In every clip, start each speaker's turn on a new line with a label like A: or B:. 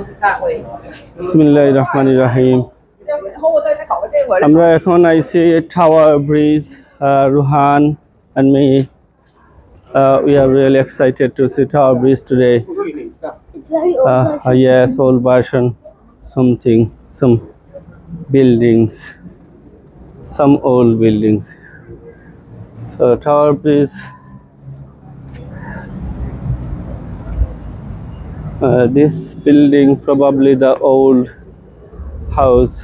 A: is it that way?
B: Bismillahirrahmanirrahim. আমরা এখন আইছি tower bridge Ruhan and me we are really excited to see Tower Bridge today.
C: It's very old.
B: Yes, old version, some buildings, some old buildings. So Tower Bridge, this building probably the old house.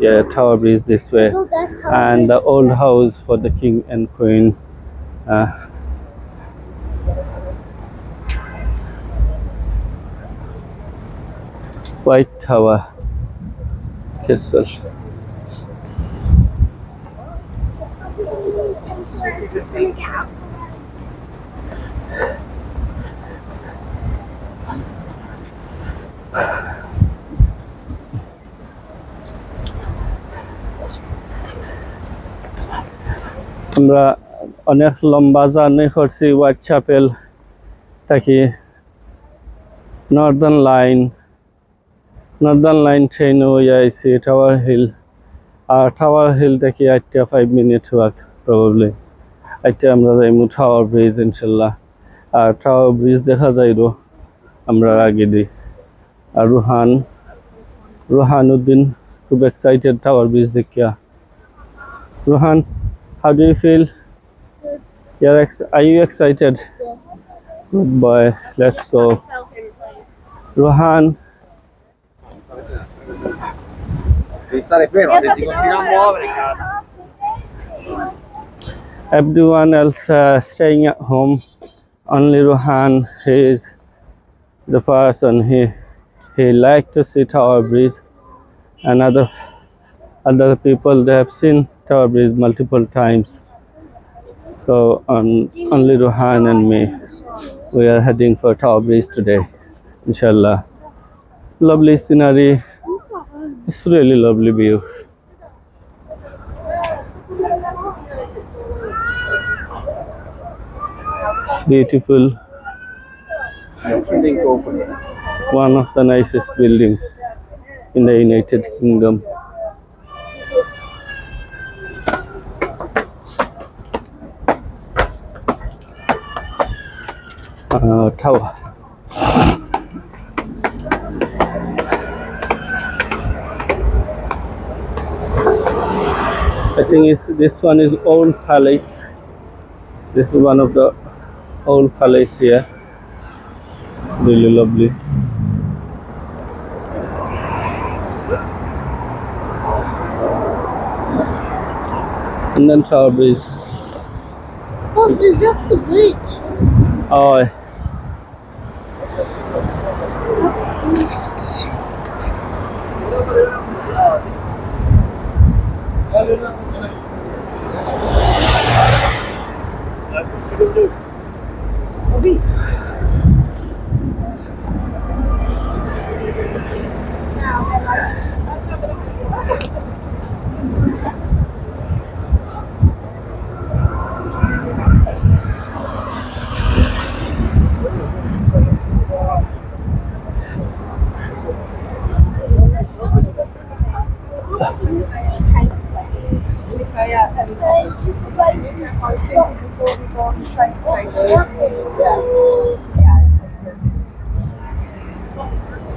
B: Yeah, Tower Bridge this way,
C: No, that Tower
B: and the old house for the king and queen. White Tower Castle. আমরা অনেক লম্বা journey করছি white chapel থেকে Northern line train হয়ে আইছি tower hill, R tower hill থেকে 5 minute walk probably. আমরা যাইমু tower bridge ইনশাল্লাহ, আর টাওয়ার ব্রিজ দেখা যাইব আমরা আগে দিই। আর রুহানুদ্দিন খুব এক্সাইটেড টাওয়ার ব্রিজ দেখিয়া। Ruhan, how do you feel? Are you excited?
C: Yeah.
B: Good boy. Let's go. Ruhan. Everyone else staying at home. Only Ruhan, he is the person. He liked to see Tower Bridge, and other people, they have seen Tower Bridge multiple times. So only Ruhan and me, we are heading for Tower Bridge today, inshallah. Lovely scenery, it's really lovely view. It's beautiful, one of the nicest building in the United Kingdom. Tower. I think this one is old palace. This is one of the old palace here. It's really lovely. And then Tower Bridge.
C: Oh, is that the bridge?
B: Oh,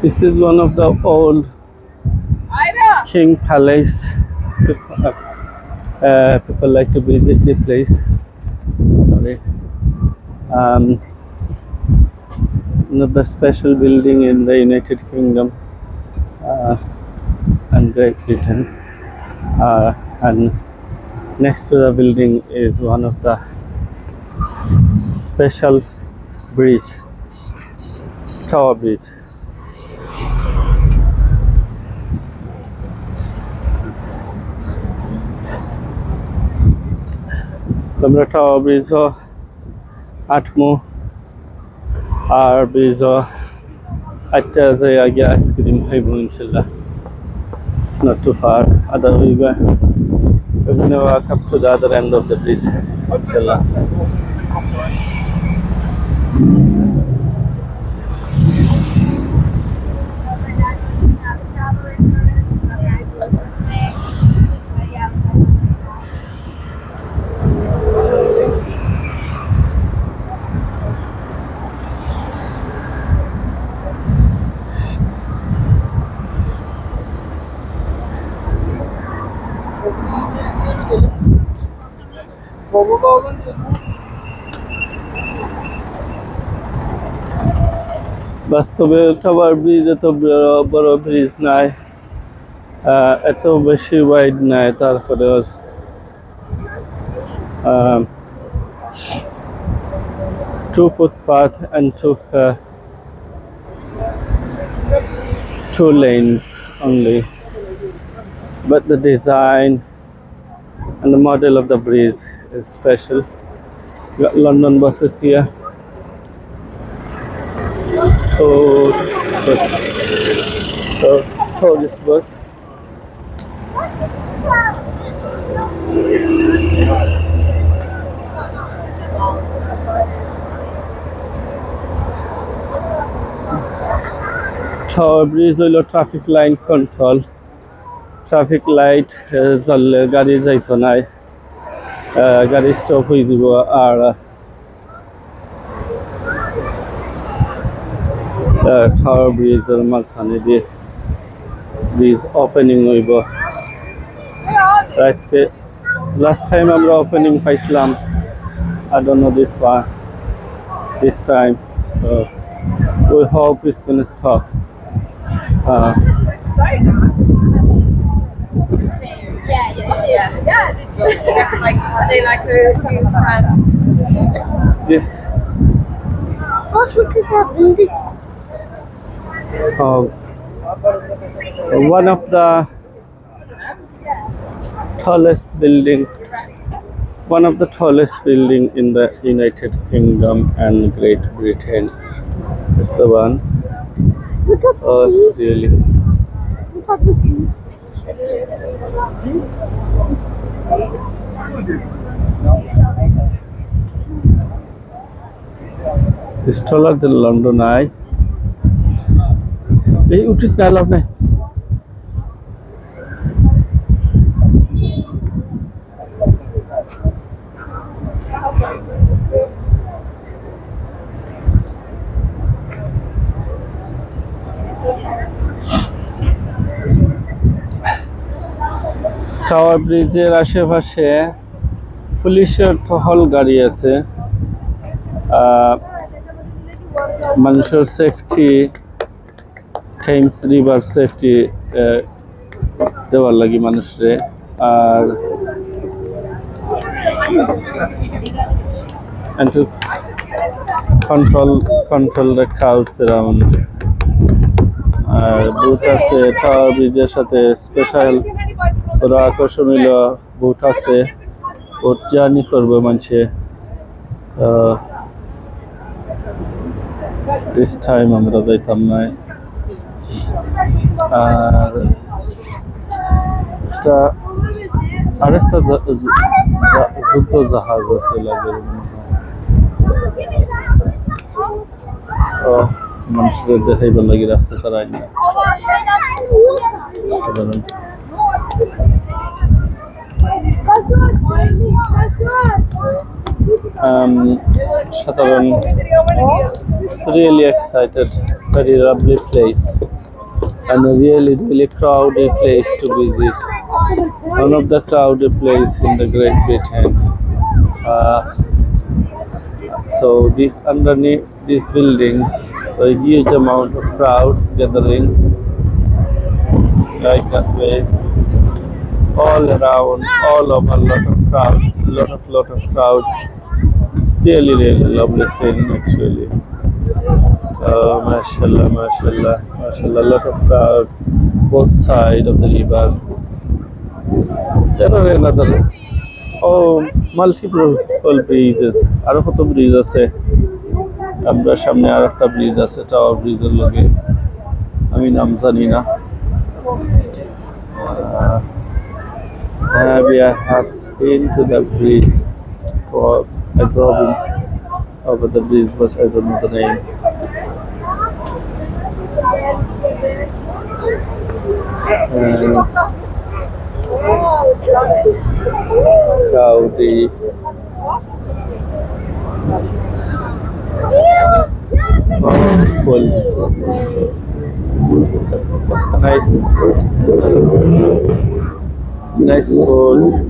B: this is one of the old King Palace. People like to visit the place. Sorry. One of the special building in the United Kingdom and Great Britain. And next to the building is one of the special bridge, Tower Bridge. আমরা tower ব্রিজও আটমু, আর ব্রিজও আটটা যাই আগে ice cream খাইব ইনশাল্লাহ। It's not too far. Other we go. We're going to walk up to the other end of the bridge, inshallah. বাস্তবে tower bridge এত বড় bridge নাই, এত বেশি ওয়াইড নাই, তারপরে 2 footpath and two lanes only, but the design and the model of the bridge is special. We got London buses here. Tourist bus. Tower bridge হইল traffic line control. Traffic light জ্বললে গাড়ি যাইতো নাই, গাড়ি stop হয়ে যাব। R tower ব্রিজের মাঝখানে দিয়ে ব্রিজ ওপেনিং হইব আজকে। লাস্ট টাইম আমরা ওপেনিং পাইছিলাম, I don't know this time, so we hope it's gonna stop. This
C: look at that building.
B: One of the tallest building in the United Kingdom and Great Britain is the one.
C: Look at the
B: It's
C: sea.
B: really
C: Look at the sea.
B: it's taller than London Eye. এই উঠিস না, লাভ নাই। Tower ব্রিজের আশেপাশে পুলিশের টহল গাড়ি আছে, মানুষের সেফটি, টেমস রিভার সেফটি দেওয়ার লাগি মানুষরে। আর and to control the crowds around. আর বুট আছে টাওয়ার ব্রিজের সাথে স্পেশাল ওরা আকর্ষণীয় বুট আছে, বুট জার্নি করবে মানুষে। দিস টাইম আমরা যাইতাম না। আর একটা আরেকটা যুদ্ধ জাহাজ আছে লাগে, মানুষের দেখাইবার লাগে রাস্তা তারাই না সাধারণ। সাধারণ really excited, very lovely place and a really crowded place to visit. One of the crowded place in the Great Britain. So this underneath these buildings, a huge amount of crowds gathering like that way, all around, all over, lot of crowds. It's really lovely scene actually. Mashallah, lot of crowd both sides of the river. There are another multiple bridges. আরো কত bridge আছে, আমরা সামনে আর একটা bridge আছে tower ব্রিজের লগে, আমি নাম জানি না। We have been to the bridge, I drove over the bridge, but I don't know the name. Crowdy. Full. Nice boats.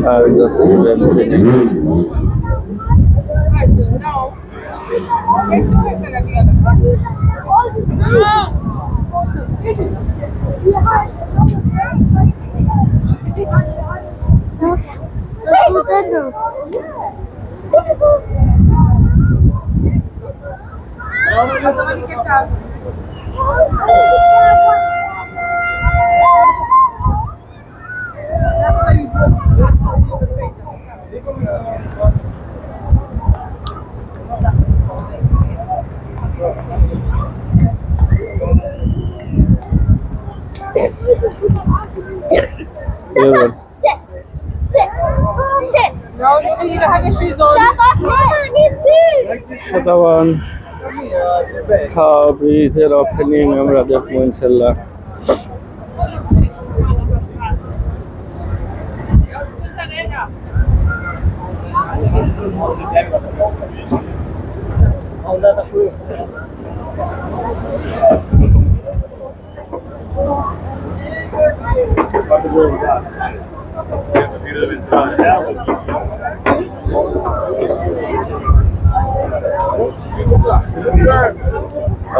B: are the students sitting. Everyone.
C: Sit. Sit.
A: No, you don't have your shoes on.
B: Shatawan Tower Bridge এর opening আমরা দেখবো ইনশাআল্লাহ।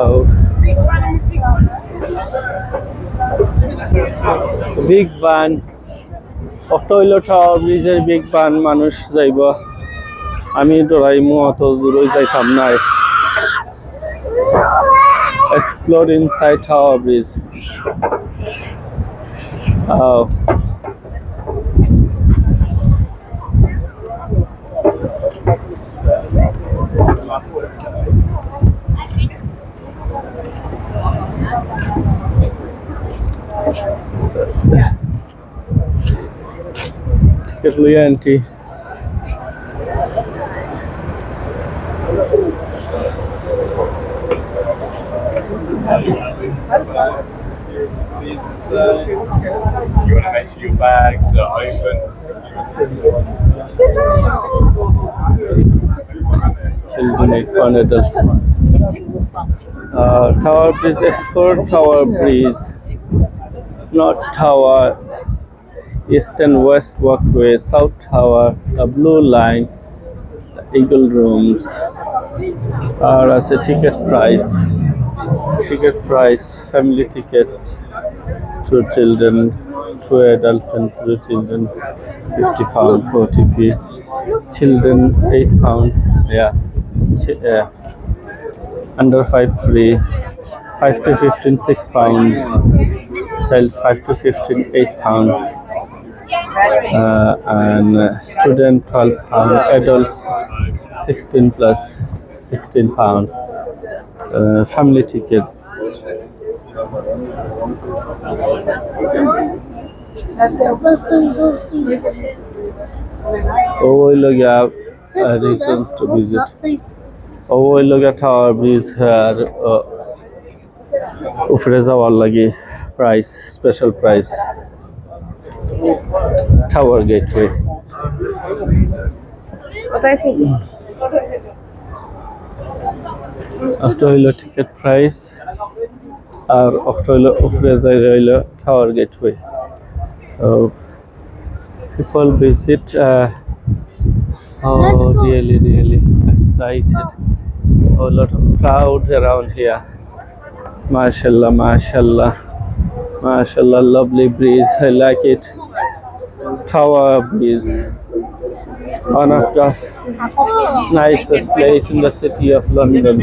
B: Oh. Big van. অক্টোইলো tower ব্রিজের big বান মানুষ যাইব আমি দৌড়াইমু অত দূরই যাইতাম না explore inside Tower Bridge. Oh. Ticket Lianti.
D: You want to make sure your bags are open.
B: Children 8 adults. Tower Bridge, Export Tower Bridge, North Tower, East and West Walkway, South Tower, the Blue Line, the Eagle Rooms. As a ticket price, family tickets, 2 children, 2 adults and 3 children, £50, 40p. Children, £8, yeah. Under 5 free, 5 to 15, £6. Child 5 to 15, £8. And student 12 pounds, adults 16 plus £16. Family tickets. Reasons to visit. Tower Bridge here. Ufre jawar lagi price, special price. Tower Gateway. After ticket price, or after Tower Gateway. So people visit. Really excited. A lot of crowds around here. Mashallah, mashallah, mashallah. Lovely breeze. I like it. Tower Bridge, one of the nicest place in the city of London.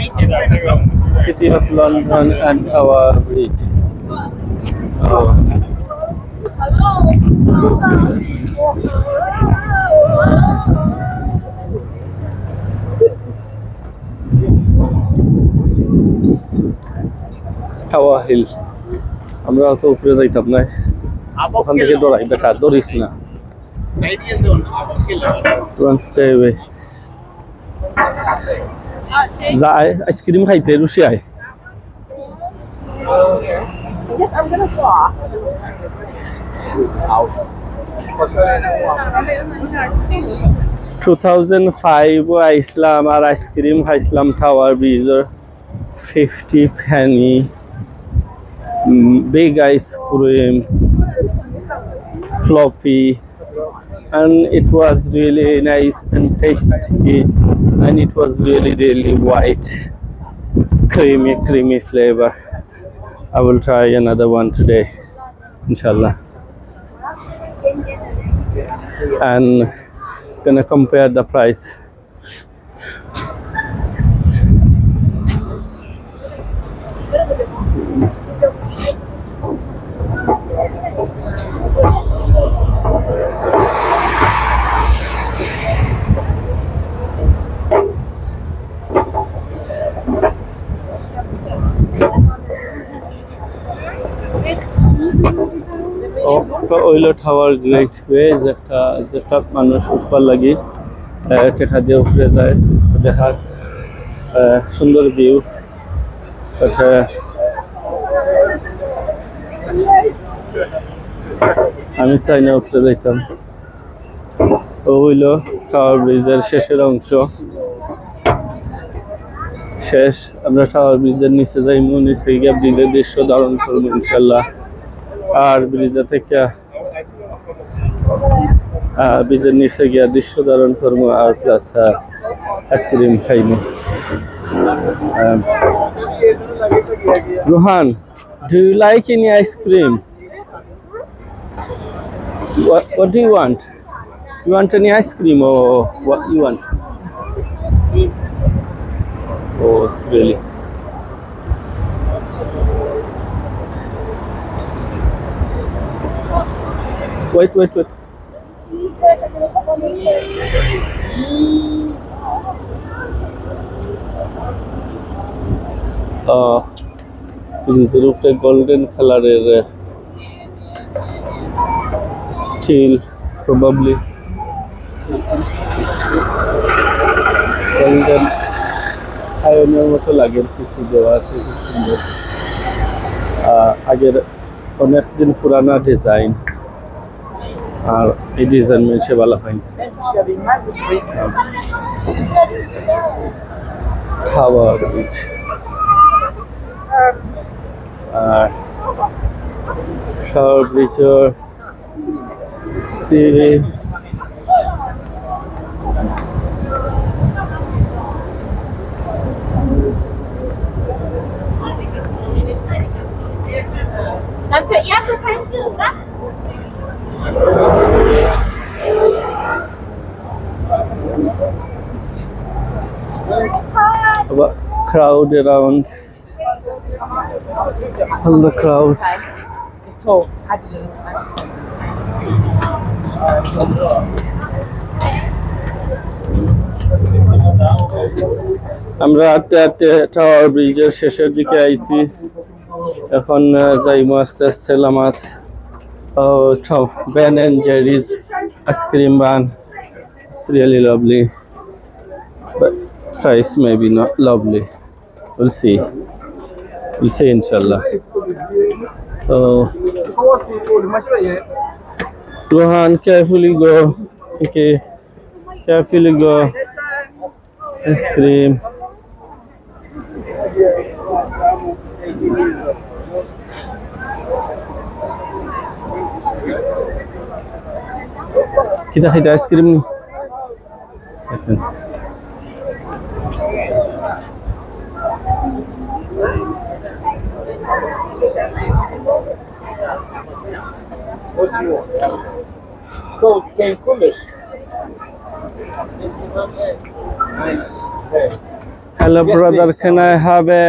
B: City of London and Tower Bridge. Oh. Tower Hill. আমরা তো উপরে যাইতাম না ওখান থেকে দৌড়াই বেটা দৌড়িস না Don't stay away. যায় আইসক্রিম খাইতে রুশি আয়
A: Yes, I'm gonna walk.
B: 2005 আইসলাম আর আইসক্রিম খাইছিলাম টাওয়ার ব্রিজের 50 penny big ice cream fluffy, and it was really nice and tasty, and it was really white, creamy flavor. I will try another one today, inshallah, and gonna compare the price. ওইলো tower great way যেটা মানুষ উপর লাগি টেকা দিয়ে উপরে যায় দেখার সুন্দর ভিউ। আমি চাই না উপরে যাইতাম। ও হইলো টাওয়ার ব্রিজের শেষের অংশ, শেষ। আমরা টাওয়ার ব্রিজের নিচে যাইমু, নিচে গিয়ে ব্রিজের দৃশ্য ধারণ করবো ইনশাল্লাহ। আর ব্রিজে থেকে ব্রিজের নিচে গিয়ে দৃশ্য ধারণ করবো, আর প্লাস আইসক্রিম cream. Rohan, do you like any ice cream? What do you want? You want any ice cream or what you want? Oh, it's really. Wait. ব্রিজের উপরে গোল্ডেন কালারের স্টিল, প্রবাবলি গোল্ডেন আয়নের মতো লাগে, কিছু দেওয়া আছে, খুব সুন্দর। আগের অনেকদিন পুরানা ডিজাইন, আর এই ডিজাইন মেনছে ভালো হয়নি। টাওয়ার ব্রিজ আর টাওয়ার ব্রিজের C crowd around, all the crowds. আমরা আস্তে টাওয়ার ব্রিজের শেষের দিকে আইছি, এখন যাইমু আস্তে আস্তে লামাত। Ben and Jerry's ice cream van, it's really lovely, but price maybe not lovely. We'll see inshallah. So Rohan, carefully go. Okay, carefully go. Ice cream. Kita ice cream ni. Second.
D: What do you want? Cold cane coolers. Nice. Okay.
B: Hello,
D: Yes,
B: brother.
D: please.
B: Can I have a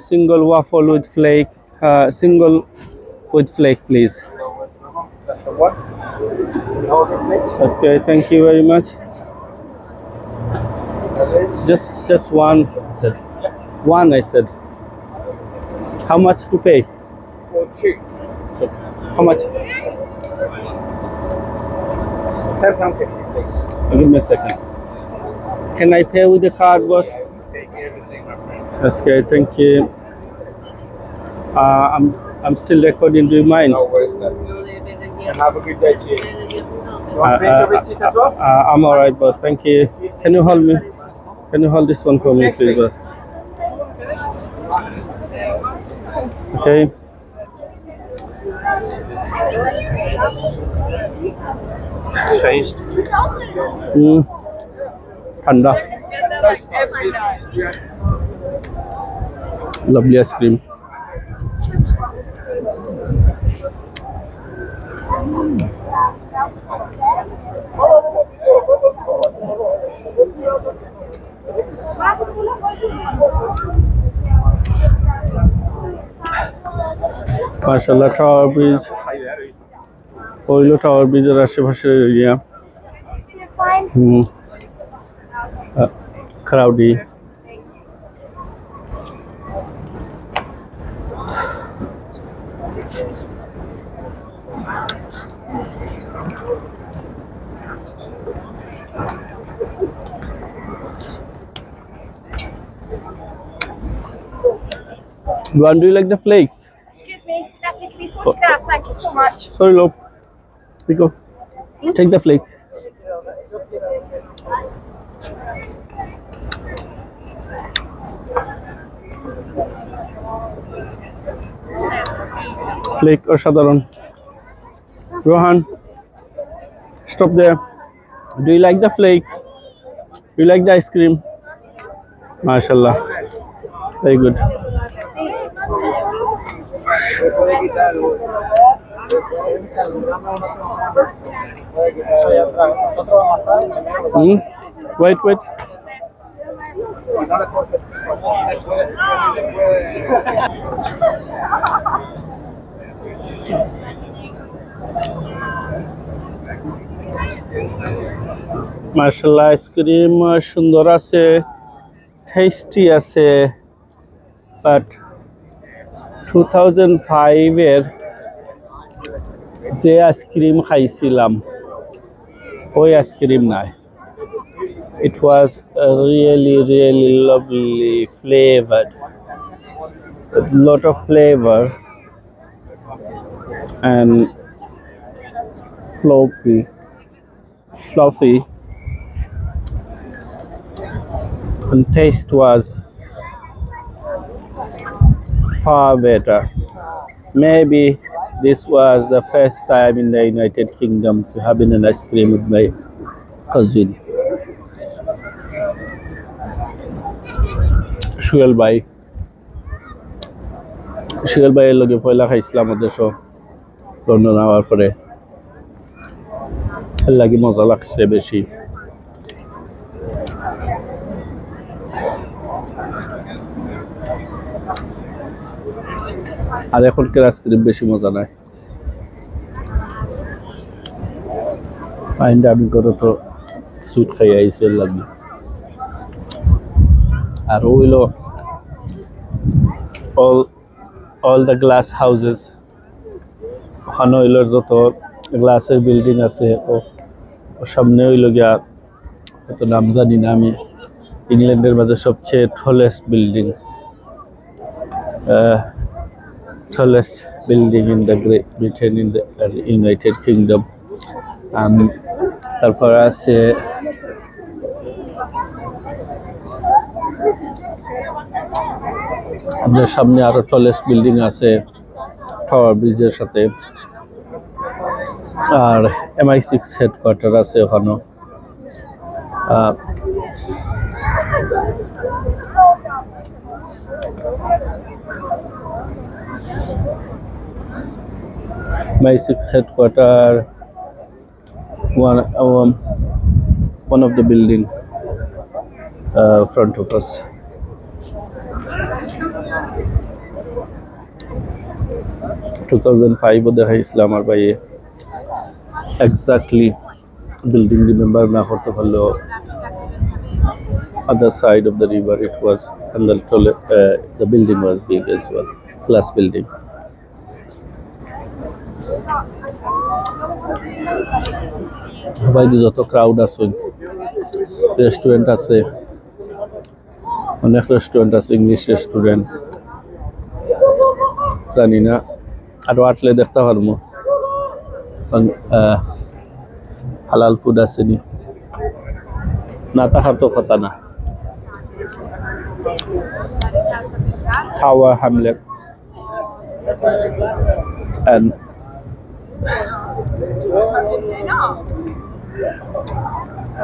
B: single waffle with flake? Single with flake, please.
D: That's the one. Order, please.
B: Okay, thank you very much. Just one. I said. One, I said. How much to pay?
D: For two.
B: So, how much?
D: £10.50, please.
B: Give me a second. Can I pay with the card, boss?
D: Take everything, my friend.
B: Okay, thank you. I'm still recording. Do you mind?
D: No worries, that's and have a good day to you. You want to print your receipt as well?
B: I'm alright, boss. Thank you. Can you hold me? Can you hold this one for me,
D: Next,
B: please, boss? Okay.
D: Taste.
B: ठंडा lovely ice cream. মাশাআল্লাহ tower bridge হইল tower ব্রিজের আশেপাশের area ক্রাউডি Luan, do you like the flakes?
A: Excuse me, Natalie, can we photograph? Thank you so much.
B: Sorry, Lo. Rico, take the flake. Flake or Shadaron. Rohan, stop there. Do you like the flake? Do you like the ice cream? MashaAllah. Very good. Wait. MashaAllah, ice cream সুন্দর আছে, tasty আছে, but 2005 এর যে ice cream খাইছিলাম ওই ice cream নাই. It was really lovely, flavored, a lot of flavor and fluffy, and taste was far better. Maybe this was the first time in the United Kingdom to having an ice cream with my cousin. Shuel Bhai এর লগে পয়লা খাইছিলাম দেশ London hour পরে, এর লাগে মজা লাগছে বেশি. আর এখনকার আইসক্রিম বেশি মজা নাই. আমি করে তো সুইট খাই আইসি এর লাগে. আর হইল all the glass houses, ওখানে হইল যত গ্লাসের বিল্ডিং আছে ও সামনে হইল গিয়া কত নাম জানি না আমি, ইংল্যান্ডের মাঝে সবচেয়ে tallest building in the Great Britain, in the United Kingdom. তারপর আছে আপনার সামনে আরো tallest বিল্ডিং আছে টাওয়ার ব্রিজের সাথে, আর MI6 হেডকোয়ার্টার আছে ওখানে. MI6 headquarter, one of the building front of us. দেখাই ইসলাম আর ভাই exactly building remember না করতে পারলেও other side of the river it was, and the building was big as well, glass building. বাইরে যত ক্রাউড আছে, রেস্টুরেন্ট আছে, অনেক রেস্টুরেন্ট আছে, ইংলিশ রেস্টুরেন্ট, জানি না আরো আটলে দেখতে পারবো হালাল ফুড আছে নি, না তাহার তো কথা না. Tower Hamlet and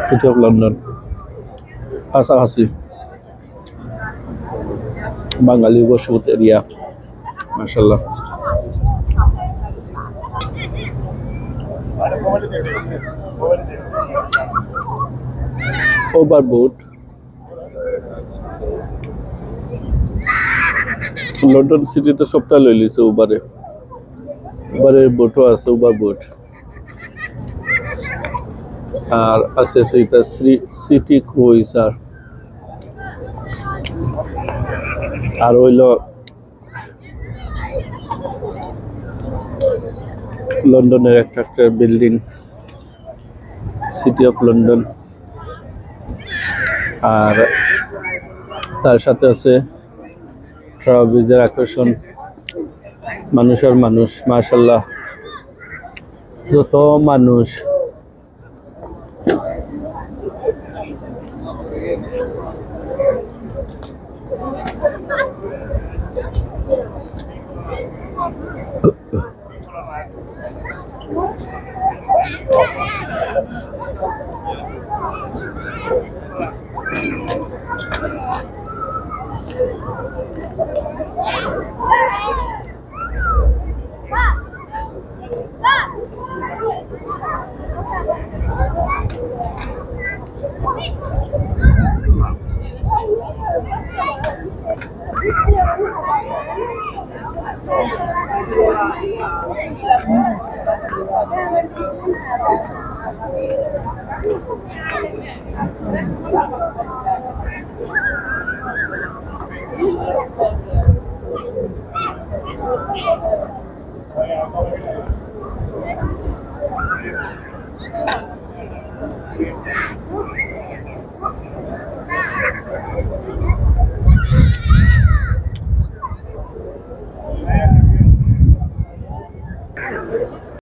B: city of London কাছাকাছি বাঙালি বসত এরিয়া মাশাআল্লাহ ওভারবোট লন্ডন সিটিতে সপ্তাহ লই লিছে উবারের বোটও আছে ওভারবোট আর আছে সেটা সিটি ক্রুইজার আর হইল লন্ডনের একটা বিল্ডিং সিটি অফ লন্ডন আর তার সাথে আছে টাওয়ার ব্রিজের আকর্ষণ মানুষের মানুষ মাশাআল্লাহ যত মানুষ